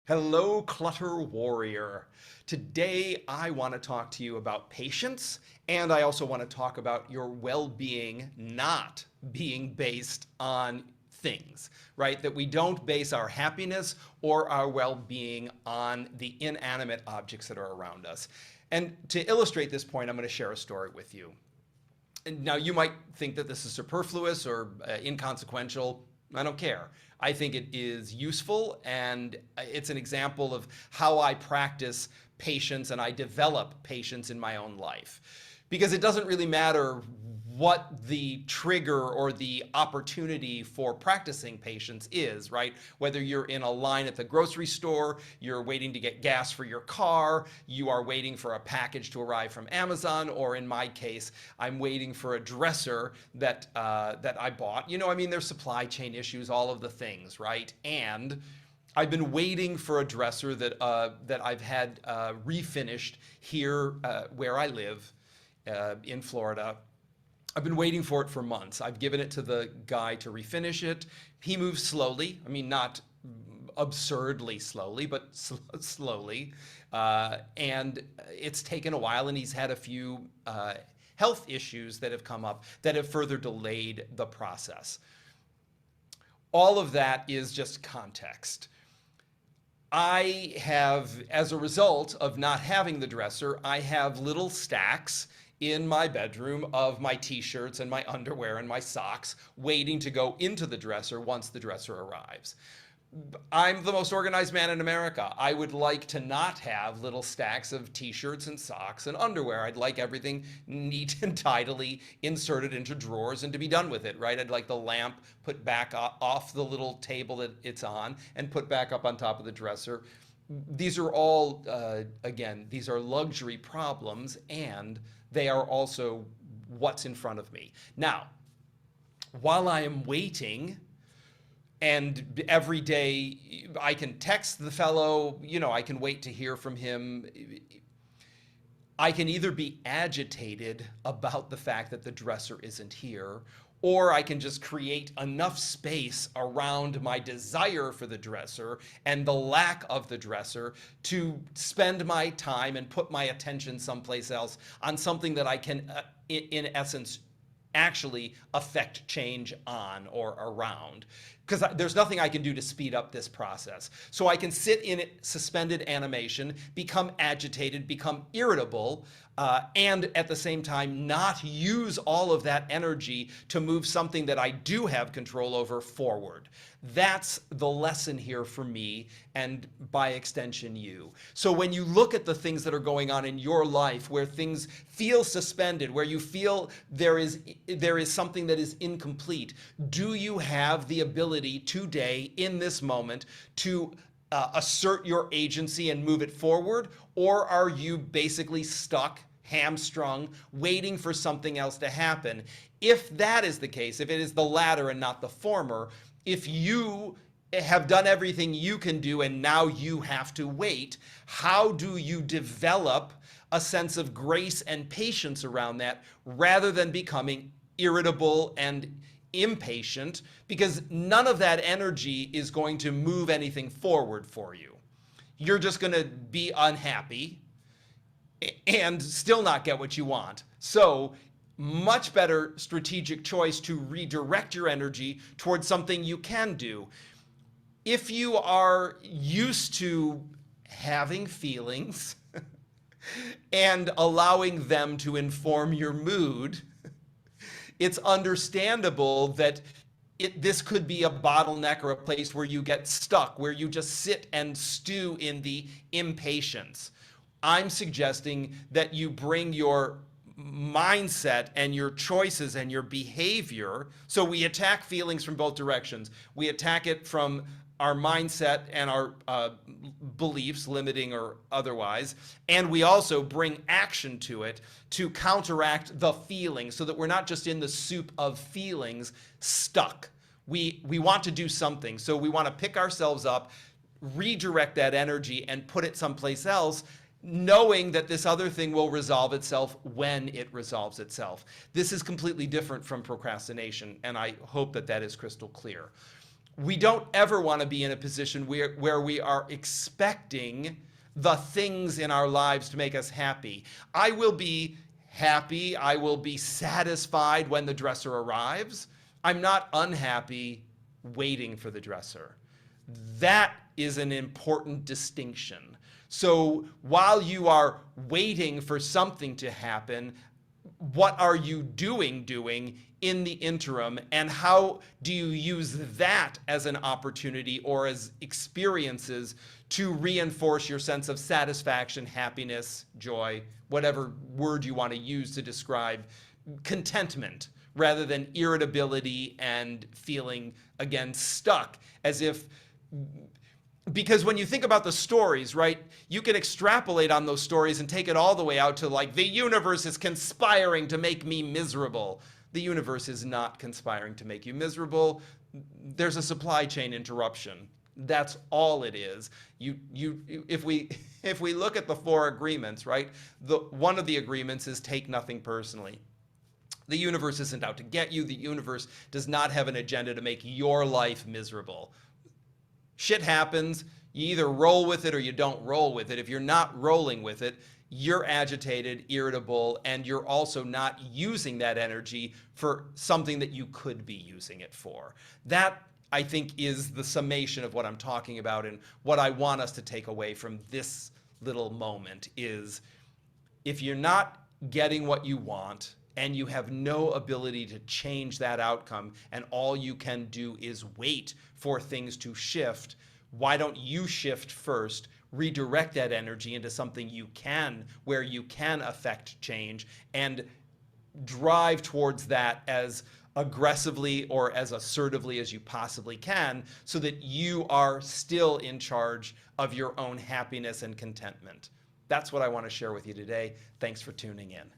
Hello, Clutter Warrior. Today, I want to talk to you about patience, and I also want to talk about your well-being not being based on things, right? That we don't base our happiness or our well-being on the inanimate objects that are around us. And to illustrate this point, I'm going to share a story with you. Now, you might think that this is superfluous or inconsequential. I don't care. I think it is useful, and it's an example of how I practice patience and I develop patience in my own life. Because it doesn't really matter what the trigger or the opportunity for practicing patience is, right? Whether you're in a line at the grocery store, you're waiting to get gas for your car, you are waiting for a package to arrive from Amazon, or in my case, I'm waiting for a dresser that I bought. There's supply chain issues, all of the things, right? And I've been waiting for a dresser that I've had refinished here where I live in Florida. I've been waiting for it for months. I've given it to the guy to refinish it. He moves slowly. Not absurdly slowly, but slowly. And it's taken a while, and he's had a few health issues that have come up that have further delayed the process. All of that is just context. I have, as a result of not having the dresser, I have little stacks in my bedroom of my t-shirts and my underwear and my socks waiting to go into the dresser once the dresser arrives. I'm the most organized man in America. I would like to not have little stacks of t-shirts and socks and underwear. I'd like everything neat and tidily inserted into drawers and to be done with it, right? I'd like the lamp put back off the little table that it's on and put back up on top of the dresser. These are all, again, these are luxury problems, and they are also what's in front of me. Now, while I am waiting, and every day I can text the fellow, I can wait to hear from him. I can either be agitated about the fact that the dresser isn't here, or I can just create enough space around my desire for the dresser and the lack of the dresser to spend my time and put my attention someplace else on something that I can, in essence, actually affect change on or around. Because there's nothing I can do to speed up this process. So I can sit in suspended animation, become agitated, become irritable, and at the same time not use all of that energy to move something that I do have control over forward. That's the lesson here for me, and by extension you. So when you look at the things that are going on in your life where things feel suspended, where you feel there is something that is incomplete, do you have the ability today in this moment to assert your agency and move it forward? Or are you basically stuck, hamstrung, waiting for something else to happen? If that is the case, if it is the latter and not the former, if you have done everything you can do and now you have to wait, how do you develop a sense of grace and patience around that rather than becoming irritable and impatient? Because none of that energy is going to move anything forward for you. You're just going to be unhappy and still not get what you want. So much better strategic choice to redirect your energy towards something you can do. If you are used to having feelings and allowing them to inform your mood, it's understandable that this could be a bottleneck or a place where you get stuck, where you just sit and stew in the impatience. I'm suggesting that you bring your mindset and your choices and your behavior. So we attack feelings from both directions. We attack it from our mindset and our beliefs, limiting or otherwise, and we also bring action to it to counteract the feelings so that we're not just in the soup of feelings stuck. We want to do something, so we want to pick ourselves up, redirect that energy and put it someplace else, knowing that this other thing will resolve itself when it resolves itself. This is completely different from procrastination, and I hope that that is crystal clear. we don't ever want to be in a position where we are expecting the things in our lives to make us happy. I will be happy, I will be satisfied when the dresser arrives. I'm not unhappy waiting for the dresser. That is an important distinction. So while you are waiting for something to happen, what are you doing in the interim, and how do you use that as an opportunity or as experiences to reinforce your sense of satisfaction, happiness, joy, whatever word you want to use to describe contentment, rather than irritability and feeling, again, stuck, as if, because when you think about the stories, right, you can extrapolate on those stories and take it all the way out to like, the universe is conspiring to make me miserable. The universe is not conspiring to make you miserable. There's a supply chain interruption. That's all it is. If we look at the 4 agreements, right, one of the agreements is take nothing personally. The universe isn't out to get you. The universe does not have an agenda to make your life miserable. Shit happens. You either roll with it or you don't roll with it. If you're not rolling with it, you're agitated, irritable, and you're also not using that energy for something that you could be using it for. That, I think, is the summation of what I'm talking about, and what I want us to take away from this little moment is, if you're not getting what you want and you have no ability to change that outcome, and all you can do is wait for things to shift, why don't you shift first, redirect that energy into something you can, where you can affect change, and drive towards that as aggressively or as assertively as you possibly can, so that you are still in charge of your own happiness and contentment. That's what I want to share with you today. Thanks for tuning in.